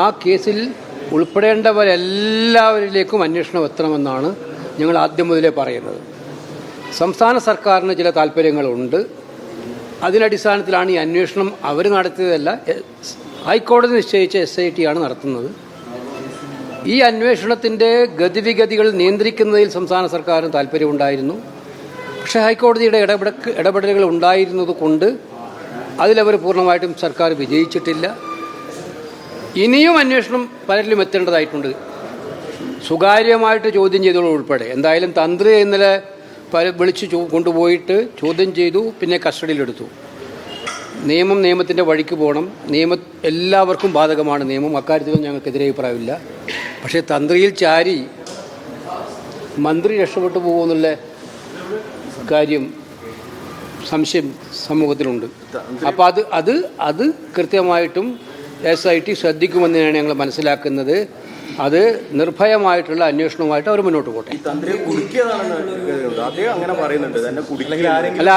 ആ കേസിൽ ഉൾപ്പെടേണ്ടവരെല്ലാവരിലേക്കും അന്വേഷണം എത്തണമെന്നാണ് ഞങ്ങൾ ആദ്യം മുതലേ പറയുന്നത്. സംസ്ഥാന സർക്കാരിന് ചില താല്പര്യങ്ങളുണ്ട്. അതിനടിസ്ഥാനത്തിലാണ് ഈ അന്വേഷണം അവർ നടത്തിയതല്ല, ഹൈക്കോടതി നിശ്ചയിച്ച SIT ആണ് നടത്തുന്നത്. ഈ അന്വേഷണത്തിൻ്റെ ഗതിവിഗതികൾ നിയന്ത്രിക്കുന്നതിൽ സംസ്ഥാന സർക്കാരിന് താല്പര്യമുണ്ടായിരുന്നു. പക്ഷേ ഹൈക്കോടതിയുടെ ഇടപെടലുകൾ ഉണ്ടായിരുന്നത് കൊണ്ട് അതിലവർ പൂർണ്ണമായിട്ടും സർക്കാർ വിജയിച്ചിട്ടില്ല. ഇനിയും അന്വേഷണം പലരിലും എത്തേണ്ടതായിട്ടുണ്ട്, സ്വകാര്യമായിട്ട് ചോദ്യം ചെയ്തോളൂ ഉൾപ്പെടെ. എന്തായാലും തന്ത്രി ഇന്നലെ വിളിച്ച് കൊണ്ടുപോയിട്ട് ചോദ്യം ചെയ്തു, പിന്നെ കസ്റ്റഡിയിലെടുത്തു. നിയമത്തിൻ്റെ വഴിക്ക് പോകണം. എല്ലാവർക്കും ബാധകമാണ് നിയമം, അക്കാര്യത്തിലും ഞങ്ങൾക്കെതിരെ അഭിപ്രായമില്ല. പക്ഷേ തന്ത്രിയിൽ ചാരി മന്ത്രി രക്ഷപ്പെട്ടു പോകുമെന്നുള്ള കാര്യം സംശയം സമൂഹത്തിലുണ്ട്. അപ്പോൾ അത് കൃത്യമായിട്ടും SIT ശ്രദ്ധിക്കുമെന്നാണ് ഞങ്ങൾ മനസ്സിലാക്കുന്നത്. അത് നിർഭയമായിട്ടുള്ള അന്വേഷണവുമായിട്ട് അവർ മുന്നോട്ട് പോട്ടെ. അല്ല,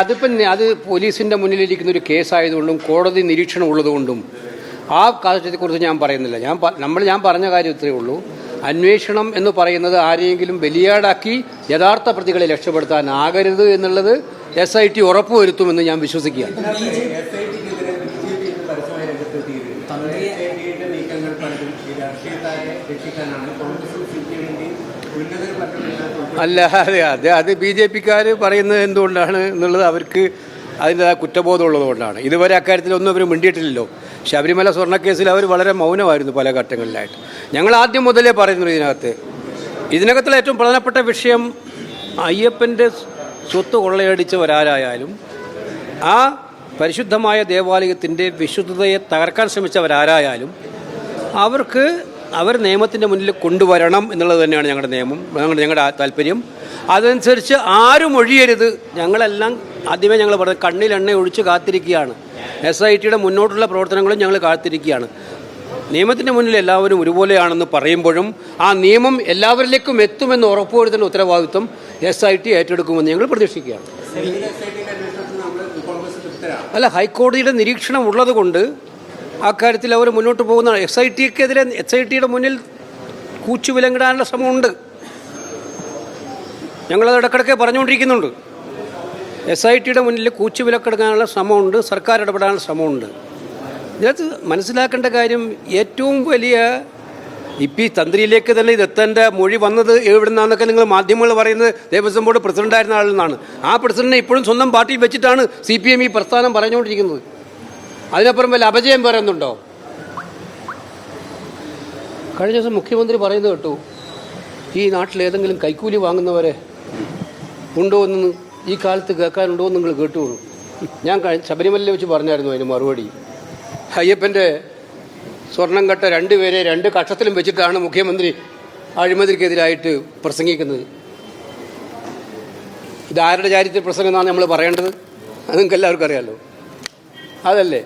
അത് പോലീസിൻ്റെ മുന്നിലിരിക്കുന്ന ഒരു കേസായതുകൊണ്ടും കോടതി നിരീക്ഷണം ഉള്ളതുകൊണ്ടും ആ കാര്യത്തെക്കുറിച്ച് ഞാൻ പറയുന്നില്ല. ഞാൻ പറഞ്ഞ കാര്യം ഇത്രയേ ഉള്ളൂ. അന്വേഷണം എന്ന് പറയുന്നത് ആരെയെങ്കിലും ബലിയാടാക്കി യഥാർത്ഥ പ്രതികളെ രക്ഷപ്പെടുത്താനാകരുത് എന്നുള്ളത് SIT ഉറപ്പുവരുത്തുമെന്ന് ഞാൻ വിശ്വസിക്കുകയാണ്. അല്ല, അത് BJPക്കാർ പറയുന്നത് എന്തുകൊണ്ടാണ് എന്നുള്ളത് അവർക്ക് അതിൻ്റെ കുറ്റബോധം ഉള്ളതുകൊണ്ടാണ്. ഇതുവരെ അക്കാര്യത്തിലൊന്നും അവർ മിണ്ടിയിട്ടില്ലല്ലോ. ശബരിമല സ്വർണ്ണക്കേസിൽ അവർ വളരെ മൗനമായിരുന്നു പല ഘട്ടങ്ങളിലായിട്ട്. ഞങ്ങൾ ആദ്യം മുതലേ പറയുന്നു ഇതിനകത്തുള്ള ഏറ്റവും പ്രധാനപ്പെട്ട വിഷയം അയ്യപ്പൻ്റെ സ്വത്ത് കൊള്ളയടിച്ചവരാരായാലും ആ പരിശുദ്ധമായ ദേവാലയത്തിൻ്റെ വിശുദ്ധതയെ തകർക്കാൻ ശ്രമിച്ചവരാരായാലും അവർ നിയമത്തിൻ്റെ മുന്നിൽ കൊണ്ടുവരണം എന്നുള്ളത് തന്നെയാണ് ഞങ്ങളുടെ താല്പര്യം. അതനുസരിച്ച് ആരും ഒഴിയരുത്. ഞങ്ങളെല്ലാം ആദ്യമേ ഞങ്ങൾ പറഞ്ഞത് കണ്ണിലെണ്ണ ഒഴിച്ച് കാത്തിരിക്കുകയാണ്. SITയുടെ മുന്നോട്ടുള്ള പ്രവർത്തനങ്ങളും ഞങ്ങൾ കാത്തിരിക്കുകയാണ്. നിയമത്തിൻ്റെ മുന്നിൽ എല്ലാവരും ഒരുപോലെയാണെന്ന് പറയുമ്പോഴും ആ നിയമം എല്ലാവരിലേക്കും എത്തുമെന്ന് ഉറപ്പുവരുത്തേണ്ട ഉത്തരവാദിത്വം SIT ഏറ്റെടുക്കുമെന്ന് ഞങ്ങൾ പ്രതീക്ഷിക്കുകയാണ്. അല്ല, ഹൈക്കോടതിയുടെ നിരീക്ഷണം ഉള്ളത് കൊണ്ട് അക്കാര്യത്തിൽ അവർ മുന്നോട്ട് പോകുന്നതാണ്. SITയുടെ മുന്നിൽ കൂച്ചുവിലങ്ങിടാനുള്ള ശ്രമമുണ്ട്. ഞങ്ങളത് ഇടക്കിടയ്ക്ക് പറഞ്ഞുകൊണ്ടിരിക്കുന്നുണ്ട്. SITയുടെ മുന്നിൽ കൂച്ചുവിലക്കെടുക്കാനുള്ള ശ്രമമുണ്ട്, സർക്കാർ ഇടപെടാനുള്ള ശ്രമമുണ്ട്. ഇതിനകത്ത് മനസ്സിലാക്കേണ്ട കാര്യം ഏറ്റവും വലിയ ഈ തന്ത്രിയിലേക്ക് തന്നെ ഇതെത്തേണ്ട മൊഴി വന്നത് എവിടെ നിന്നാന്നൊക്കെ നിങ്ങൾ മാധ്യമങ്ങൾ പറയുന്നത് ദേവസ്വം ബോർഡ് പ്രസിഡൻ്റായിരുന്ന ആളിൽ നിന്നാണ്. ആ പ്രസിഡന്റിനെ ഇപ്പോഴും സ്വന്തം പാർട്ടിയിൽ വെച്ചിട്ടാണ് CPM ഈ പ്രസ്ഥാനം പറഞ്ഞുകൊണ്ടിരിക്കുന്നത്. അതിനപ്പുറം വല്ല അപജയം പറയുന്നുണ്ടോ? കഴിഞ്ഞ ദിവസം മുഖ്യമന്ത്രി പറയുന്നത് കേട്ടു, ഈ നാട്ടിൽ ഏതെങ്കിലും കൈക്കൂലി വാങ്ങുന്നവരെ ഉണ്ടോ എന്ന് ഈ കാലത്ത് കേൾക്കാനുണ്ടോ എന്ന് നിങ്ങൾ കേട്ടുള്ളൂ. ഞാൻ ശബരിമലയിൽ വെച്ച് പറഞ്ഞായിരുന്നു അതിന് മറുപടി. അയ്യപ്പൻ്റെ സ്വർണം കട്ട 2 പേരെ 2 കക്ഷത്തിലും വെച്ചിട്ടാണ് മുഖ്യമന്ത്രി അഴിമതിക്കെതിരായിട്ട് പ്രസംഗിക്കുന്നത്. ഇതാരുടെ ചാരിത്ര പ്രസംഗം എന്നാണ് നമ്മൾ പറയേണ്ടത്? അത് നിങ്ങൾക്ക് എല്ലാവർക്കും അറിയാമല്ലോ. അതല്ലേ?